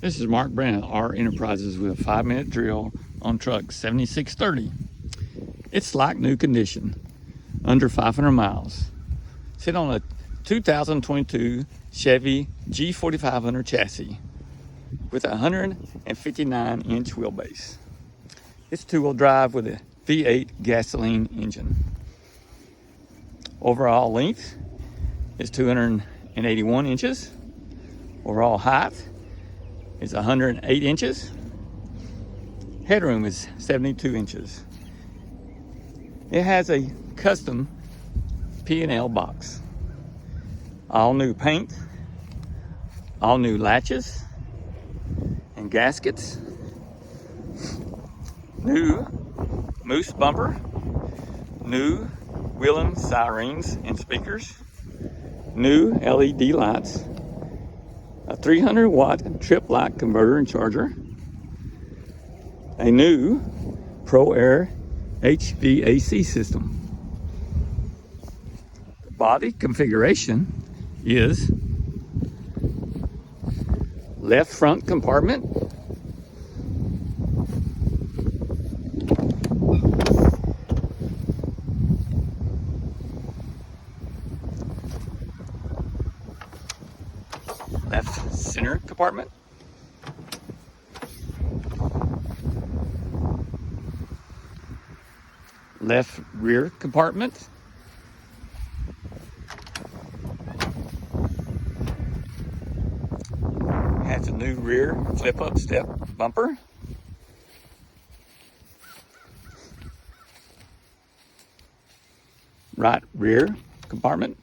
This is Mark Brand at R Enterprises with a 5-minute drill on truck 7630. It's like new condition, under 500 miles. Sit on a 2022 Chevy G4500 chassis with a 159-inch wheelbase. It's two-wheel drive with a V8 gasoline engine. Overall length is 281 inches. Overall height is 108 inches. Headroom is 72 inches. It has a custom P&L box. All new paint, all new latches and gaskets, new moose bumper, new Willem sirens and speakers, new LED lights, a 300-watt trip light converter and charger, a new Pro Air HVAC system. The body configuration is left front compartment, left center compartment, left rear compartment, has a new rear flip-up step bumper, right rear compartment,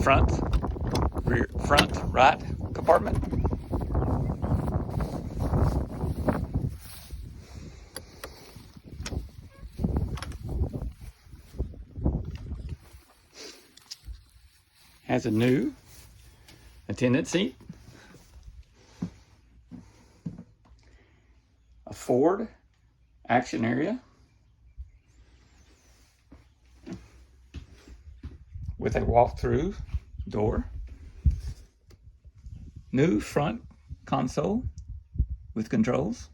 front right compartment, has a new attendant seat, a Ford action area with a walk-through door, new front console with controls,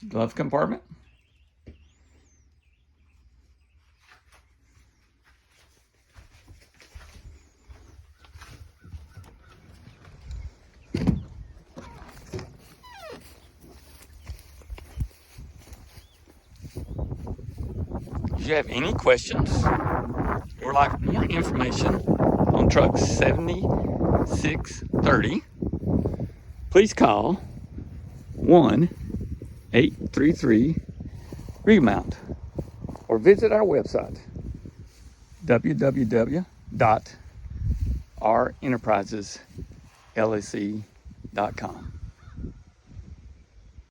glove compartment, if you have any questions or like more information on truck 7630, please call 1-833-ReMount or visit our website www.renterpriseslc.com.